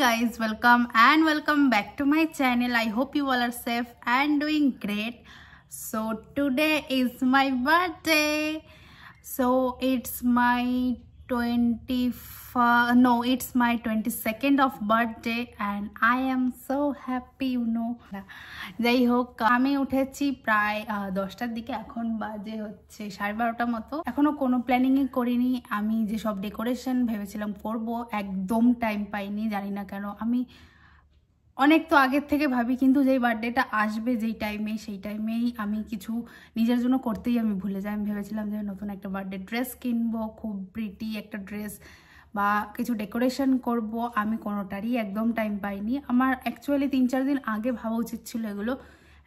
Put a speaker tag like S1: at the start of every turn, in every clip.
S1: guys, welcome back to my channel. I hope you all are safe and doing great. So today is my birthday. So it's my 22nd of birthday and I am so happy, you know. যাই হোক, আমি উঠেছি প্রায় 10টার দিকে, এখন বাজে হচ্ছে 12:30 মতো। এখনো কোনো প্ল্যানিংই করিনি। আমি যে সব ডেকোরেশন ভেবেছিলাম করব, একদম টাইম পাইনি, জানি না কেন। আমি অনেক তো আগের থেকে ভাবি, কিন্তু যেই বার্থডেটা আসবে যেই টাইমে, সেই টাইমেই আমি কিছু নিজের জন্য করতেই আমি ভুলে যাই। আমি ভেবেছিলাম যে নতুন একটা বার্থডে ড্রেস কিনবো, খুব প্রিটি একটা ড্রেস, বা কিছু ডেকোরেশন করব। আমি কোনোটারই একদম টাইম পাইনি। আমার অ্যাকচুয়ালি 3-4 দিন আগে ভাবা উচিত ছিল এগুলো,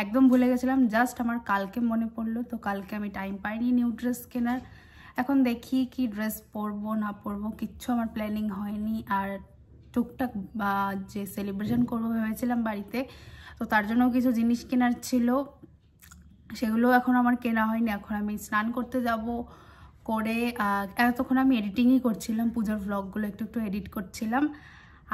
S1: একদম ভুলে গেছিলাম। জাস্ট আমার কালকে মনে পড়লো, তো কালকে আমি টাইম পাইনি নিউ ড্রেস কেনার। এখন দেখি কি ড্রেস পরবো না পরবো, কিচ্ছু আমার প্ল্যানিং হয়নি। আর টুকটাক বা যে সেলিব্রেশন করবো ভেবেছিলাম বাড়িতে, তো তার জন্য কিছু জিনিস কেনার ছিল, সেগুলো এখন আমার কেনা হয়নি। এখন আমি স্নান করতে যাব, করে এতক্ষণ আমি এডিটিংই করছিলাম, পূজার ভ্লগগুলো একটু একটু এডিট করছিলাম।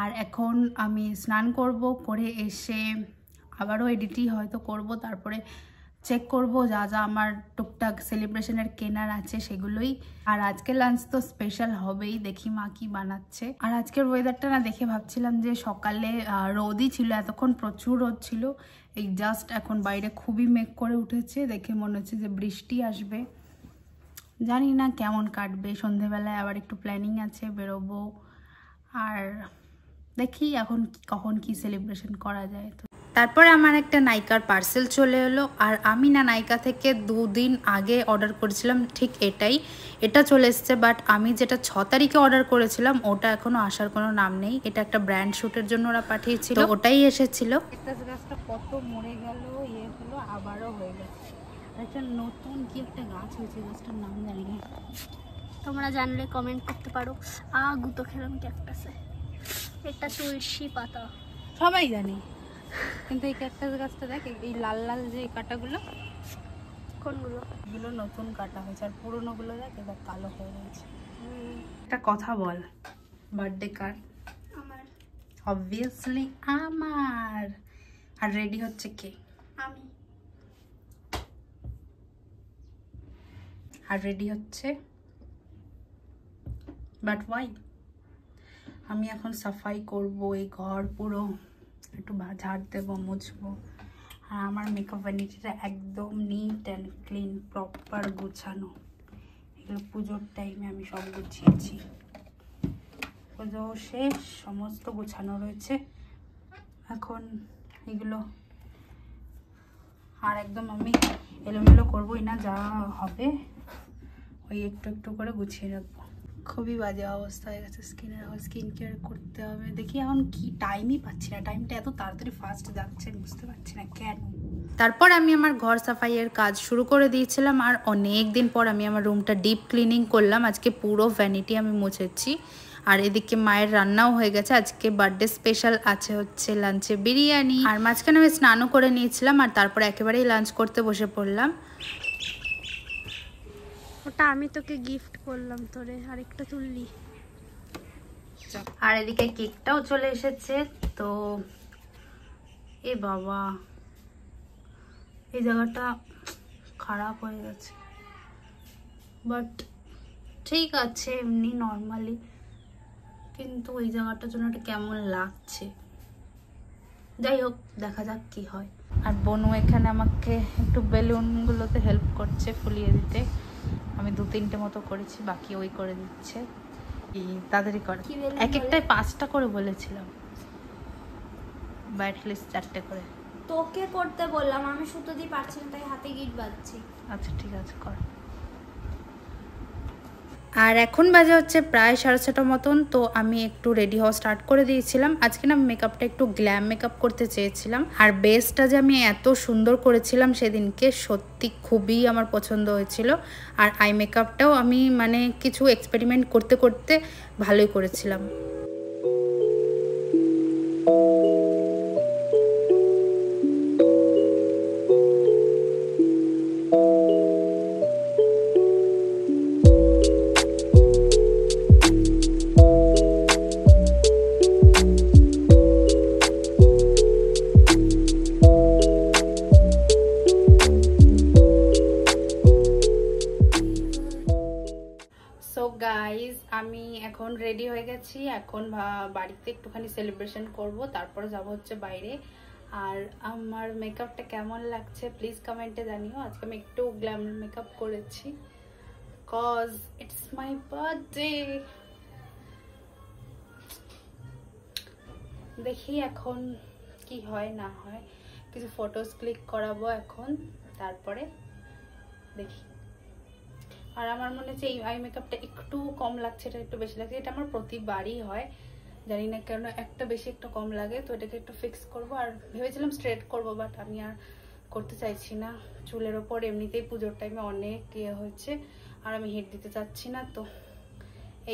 S1: আর এখন আমি স্নান করব, করে এসে আবারও এডিটই হয়তো করব, তারপরে চেক করব যা যা আমার টুকটাক সেলিব্রেশনের কেনার আছে সেগুলোই। আর আজকের লাঞ্চ তো স্পেশাল হবেই, দেখি মা কি বানাচ্ছে। আর আজকের ওয়েদারটা না দেখে ভাবছিলাম যে সকালে রোদই ছিল, এতক্ষণ প্রচুর রোদ ছিল, এই জাস্ট এখন বাইরে খুবই মেঘ করে উঠেছে, দেখে মনে হচ্ছে যে বৃষ্টি আসবে। জানি না কেমন কাটবে। সন্ধেবেলায় আবার একটু প্ল্যানিং আছে, বেরোবো। আর দেখি এখন কখন কি সেলিব্রেশন করা যায়। তো তারপরে আমার একটা নাইকার পার্সেল চলে এলো, আর আমি না নাইকা থেকে 2 দিন আগে অর্ডার করেছিলাম ঠিক এটা চলে এসছে। বাট আমি যেটা 6 তারিখে অর্ডার করেছিলাম ওটা এখনো আসার কোনো নাম নেই। এটা একটা ব্র্যান্ড শ্যুটের জন্য ওরা পাঠিয়েছিল, ওটাই এসেছিল। একটা গাছটা কত মরে গেল, ইয়ে হলো, আবারও হয়ে গেছে। একটা নতুন কি একটা গাছ হয়েছে, গাছটার নাম জানি না,
S2: তোমরা জানলে কমেন্ট করতে পারো। গুতো খেলাম ক্যাকটাসে, এটা তুলসী পাতা,
S1: সবাই জানে। কিন্তু এই ক্যাকটাস গাছটা দেখ, এই লাল লাল যে কাঁটাগুলো,
S2: কোনগুলো?
S1: এগুলো নতুন কাটা হয়েছে, আর পুরোনোগুলো দেখ এবার কালো হয়ে গেছে। একটা কথা বল, বার্থডে কার?
S2: আমার।
S1: অবভিয়াসলি আমার। আর রেডি হচ্ছে কে?
S2: আমি।
S1: আর রেডি হচ্ছে, বাট ওয়াই? আমি এখন সাফাই করব, এই ঘর পুরো একটু ঝাড় দেবো, মুছবো। আর আমার মেকআপ ভ্যানিটিটা একদম নিট অ্যান্ড ক্লিন, প্রপার গুছানো। এগুলো পুজোর টাইমে আমি সব গুছিয়েছি, পুজো শেষ, সমস্ত গুছানো রয়েছে। এখন এগুলো আর একদম আমি এলোমেলো করবোই না, যা হবে ওই একটু একটু করে গুছিয়ে রাখবো। খুবই বাজে অবস্থা হয়ে গেছে স্কিনের, আবার স্কিন কেয়ার করতে হবে। দেখি এখন কি, টাইমই পাচ্ছি না, টাইমটা এত তাড়াতাড়ি ফাস্ট যাচ্ছে, বুঝতে পারছি না কেন। তারপর আমি আমার ঘর সাফাইয়ের কাজ শুরু করে দিয়েছিলাম, আর অনেক দিন পর আমি আমার রুমটা ডিপ ক্লিনিং করলাম। আজকে পুরো ভ্যানিটি আমি মুছেছি। আর এদিকে মায়ের রান্নাও হয়ে গেছে। আজকে বার্থডে স্পেশাল আছে হচ্ছে লাঞ্চে বিরিয়ানি, আর মাঝখানে আমি স্নানও করে নিয়েছিলাম, আর তারপরে একেবারেই লাঞ্চ করতে বসে পড়লাম।
S2: ওটা আমি তোকে গিফট করলাম, তোরে আরেকটা তুললি।
S1: আর এদিকে কেকটাও চলে এসেছে। তো এ বাবা, এই জায়গাটা খারাপ হয়ে গেছে, বাট ঠিক আছে এমনি নর্মালি, কিন্তু এই জায়গাটার জন্য এটা কেমন লাগছে। যাই হোক, দেখা যাক কি হয়। আর বনু এখানে আমাকে একটু বেলুনগুলোতে হেল্প করছে ফুলিয়ে দিতে। আমি 2-3টে মতো করেছি, বাকি ওই করে দিচ্ছে। তাড়াতাড়ি করে, এক একটাই 5টা করে বলেছিলাম, বা অ্যাটলিস্ট 4টে করে।
S2: তোকে করতে বললাম, আমি সুতো দিয়ে পারছি না, তাই হাতে গিট বাঁধছি।
S1: আচ্ছা ঠিক আছে, কর। আর এখন বাজে হচ্ছে প্রায় 6:30 মতন। তো আমি একটু রেডি হওয়া স্টার্ট করে দিয়েছিলাম। আজকে না মেকআপটা একটু গ্ল্যাম মেকআপ করতে চেয়েছিলাম, আর বেসটা যে আমি এত সুন্দর করেছিলাম সেদিনকে, সত্যি খুবই আমার পছন্দ হয়েছিল। আর আই মেকআপটাও আমি মানে কিছু এক্সপেরিমেন্ট করতে করতে ভালোই করেছিলাম। পড়েছি, এখন বাড়িতে একটুখানি সেলিব্রেশন করব, তারপরে যাব হচ্ছে বাইরে। আর আমার মেকআপটা কেমন লাগছে প্লিজ কমেন্টে জানিও। আজকে আমি একটু গ্ল্যামার মেকআপ করেছি কজ ইটস মাই বার্থডে। দেখি এখন কি হয় না হয়, কিছু ফটোস ক্লিক করাবো এখন, তারপরে দেখি। আর আমার মনে হচ্ছে এই আই মেকআপটা একটু কম লাগছে, এটা একটু বেশি লাগছে। এটা আমার প্রতিবারই হয়, জানি না কেন একটা বেশি একটা কম লাগে, তো এটাকে একটু ফিক্স করব। আর ভেবেছিলাম স্ট্রেট করব, বাট আমি আর করতে চাইছি না। চুলের ওপর এমনিতেই পুজোর টাইমে অনেক হয়েছে, আর আমি হিট দিতে চাচ্ছি না, তো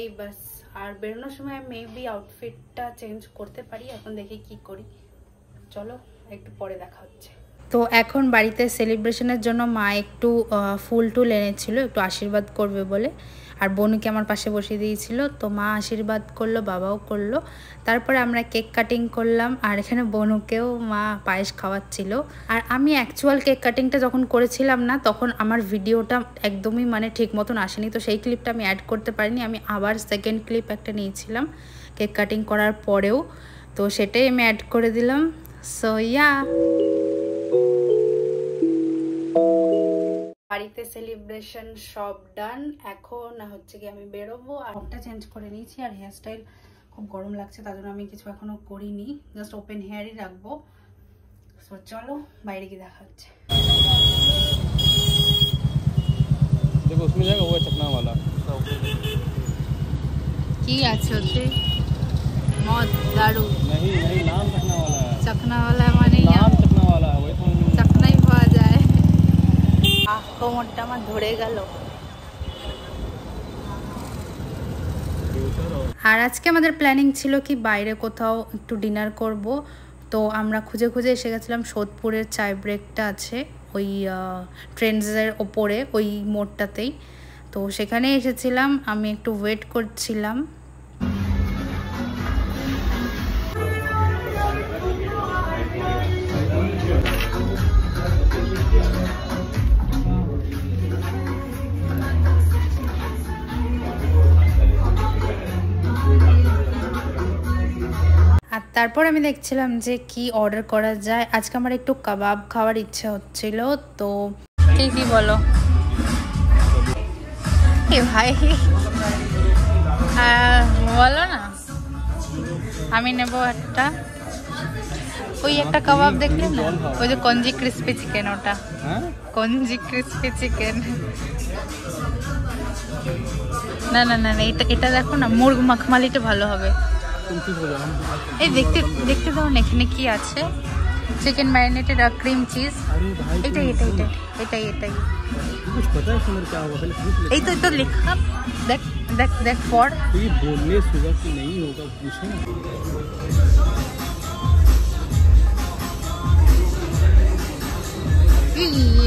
S1: এই বাস। আর বেরোনোর সময় মেবি আউটফিটটা চেঞ্জ করতে পারি, এখন দেখি কি করি। চলো একটু পরে দেখা হচ্ছে। তো এখন বাড়িতে সেলিব্রেশনের জন্য মা একটু ফুল টুল এনেছিল, একটু আশীর্বাদ করবে বলে। আর বোনকে আমার পাশে বসিয়ে দিয়েছিল, তো মা আশীর্বাদ করলো, বাবাও করলো। তারপরে আমরা কেক কাটিং করলাম, আর এখানে বোনকেও মা পায়েস খাওয়াচ্ছিল। আর আমি অ্যাকচুয়াল কেক কাটিংটা যখন করেছিলাম না, তখন আমার ভিডিওটা একদমই মানে ঠিক মতন আসেনি, তো সেই ক্লিপটা আমি অ্যাড করতে পারিনি। আমি আবার সেকেন্ড ক্লিপ একটা নিয়েছিলাম কেক কাটিং করার পরেও, তো সেটাই আমি অ্যাড করে দিলাম। সো ইয়া, বাড়িতে সেলিব্রেশন সব ডান। এখন হচ্ছে কি আমি বেরোবো, আর টপটা চেঞ্জ করে নিয়েছি। আর হেয়ারস্টাইল খুব গরম লাগছে, তার জন্য আমি কিছু এখনো করিনি, জাস্ট ওপেন হেয়ারই রাখবো। সো চলো বাইরে গিয়ে দেখা হচ্ছে।
S3: देखो उसमें जाएगा वो चकना वाला
S1: কি আছে ওতে? মদ, দারু?
S3: नहीं नहीं, नाम चकना वाला है।
S1: চকনা वाला মানে
S3: नाम चकना वाला है, वही समझ में।
S1: চকনাই পাওয়া যায়। কোমরটা আমার ধরে গেল। আর আজকে আমাদের প্ল্যানিং ছিল কি বাইরে কোথাও একটু ডিনার করব, তো আমরা খুঁজে খুঁজে এসে গেছিলাম সোদপুরের চায় ব্রেকটা আছে ওই ট্রেন্ডসের ওপরে, ওই মোড়টাতেই। তো সেখানে এসেছিলাম, আমি একটু ওয়েট করছিলাম। আর তারপর আমি দেখছিলাম যে কি অর্ডার করা যায়। আজকে আমার একটু কাবাব খাওয়ার ইচ্ছা হচ্ছিল, তো কি বলো এ ভাই, বলো না। আমি নেব একটা, ওই একটা কাবাব দেখলে না, ওই যে কঞ্জি ক্রিস্পি চিকেন, ওটা কঞ্জি ক্রিস্পি চিকেন। না না না, এটা দেখো না, মুরগ মাখমালিটা ভালো হবে। এই দেখতে দেখতে দাও না, এখানে কি আছে? চিকেন ম্যারিনেটেড আর ক্রিম চিজ। এটাই এটাই এটাই এটাই
S3: कुछ पता है इसमें क्या होगा? पहले पूछ ले।
S1: এই তো লেখা, দেখ দেখ देख पढ़।
S3: ये बोलने सुबह की नहीं होगा, पूछे ना।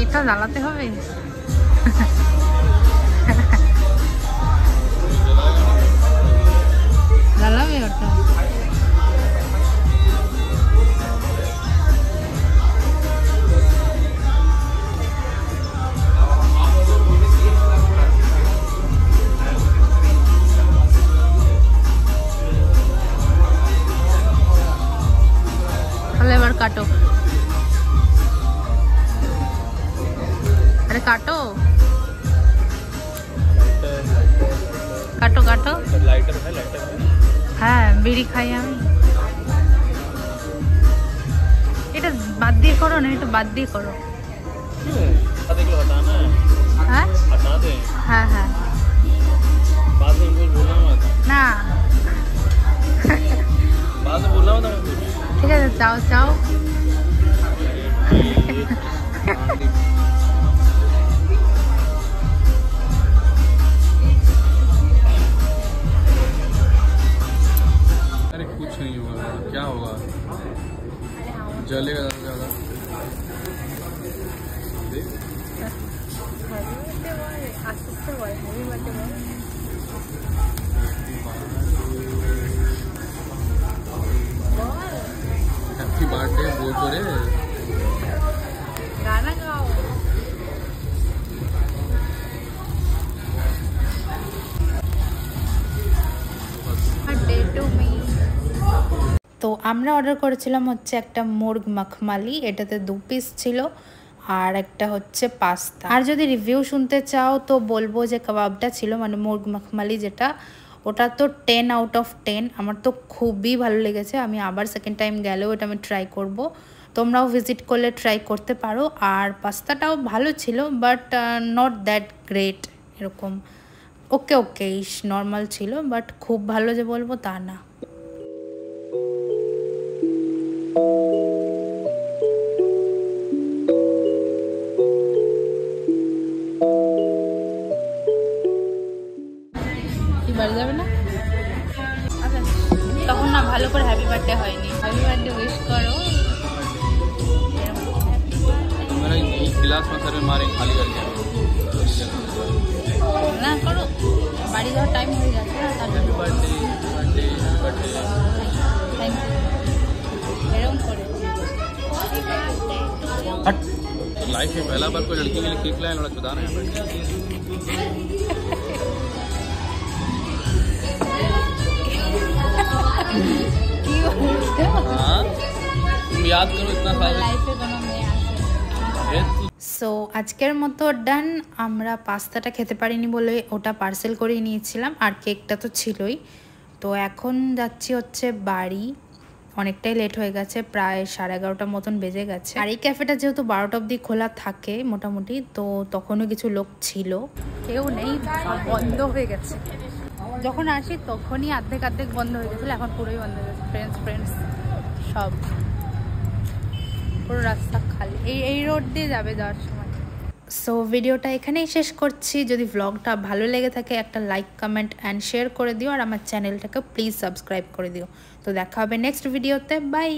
S1: এটা জ্বালাতে হবে। জ্বালাবে ওটা। এবার কাটো, আরে কাটো কাটো কাটো।
S3: लाइटर है, लाइटर है।
S1: হ্যাঁ বিড়ি খাই আমি। এটা বাদ দিয়ে করো না, এটা বাদ দিয়ে করো।
S3: बताना है,
S1: হ্যাঁ
S3: बता दे।
S1: হ্যাঁ হ্যাঁ
S3: बाद में कुछ बोलना मत।
S1: না
S3: बाद में बोलना मत।
S1: ঠিক আছে, চাও চাও।
S3: अरे कुछ नहीं होगा, क्या होगा, जलेगा ज़्यादा। हैप्पी बर्थडे बोल तो रे,
S1: गाना गाओ। बर्थडे আমরা অর্ডার করেছিলাম হচ্ছে একটা মুরগ মখমালি, এটাতে 2 পিস ছিল, আর একটা হচ্ছে পাস্তা। আর যদি রিভিউ শুনতে চাও তো বলবো যে কাবাবটা ছিল মানে মুরগ মখমালি যেটা, ওটা তো 10 আউট অফ 10। আমার তো খুবই ভালো লেগেছে, আমি আবার সেকেন্ড টাইম গেলেও এটা আমি ট্রাই করব। তোমরাও ভিজিট করলে ট্রাই করতে পারো। আর পাস্তাটাও ভালো ছিল, বাট নট দ্যাট গ্রেট, এরকম ওকে ওকে নর্মাল ছিল, বাট খুব ভালো যে বলবো তা না। বাড়ি যাবে না? আচ্ছা, তখন না ভালো করে হ্যাপি বার্থডে হয়নি। হ্যাপি বার্থডে উইশ করো।
S3: मेरा गिलास में सर मारे खाली करके
S1: না করো, বাড়ি যাওয়ার টাইম হয়ে যাচ্ছে না, তার জন্য।
S3: Birthday birthday birthday
S1: thank you. এরকম করে
S3: हट। लाइफ में पहला बार कोई लड़की के लिए केक लाया, लड़का बता रहे हैं।
S1: কি বলছো?
S3: हाँ तुम याद करो इतना साल
S1: লাইফে কোনো মেয়ে আসে। সো আজকের মতো ডান। আমরা পাস্তাটা খেতে পারিনি বলে ওটা পার্সেল করে নিয়েছিলাম, আর কেকটা তো ছিলই। তো এখন যাচ্ছি হচ্ছে বাড়ি, অনেকটাই লেট হয়ে গেছে, প্রায় 11:30 মতন বেজে গেছে। আর এই ক্যাফেটা যেহেতু 12টা অবধি খোলা থাকে মোটামুটি, তো তখনও কিছু লোক ছিল, কেউ নেই, বন্ধ হয়ে গেছে। যখন আসি তখনই অর্ধেক বন্ধ হয়ে গেছিলো, এখন পুরোই বন্ধ হয়ে গেছে। ফ্রেন্ডস সব, পুরো রাস্তা খালি। এই রোড দিয়ে যাওয়ার সময়। সো ভিডিওটা এখানেই শেষ করছি। যদি ব্লগটা ভালো লেগে থাকে একটা লাইক, কমেন্ট অ্যান্ড শেয়ার করে দিও, আর আমার চ্যানেলটাকে প্লিজ সাবস্ক্রাইব করে দিও। তো দেখা হবে নেক্সট ভিডিওতে। বাই।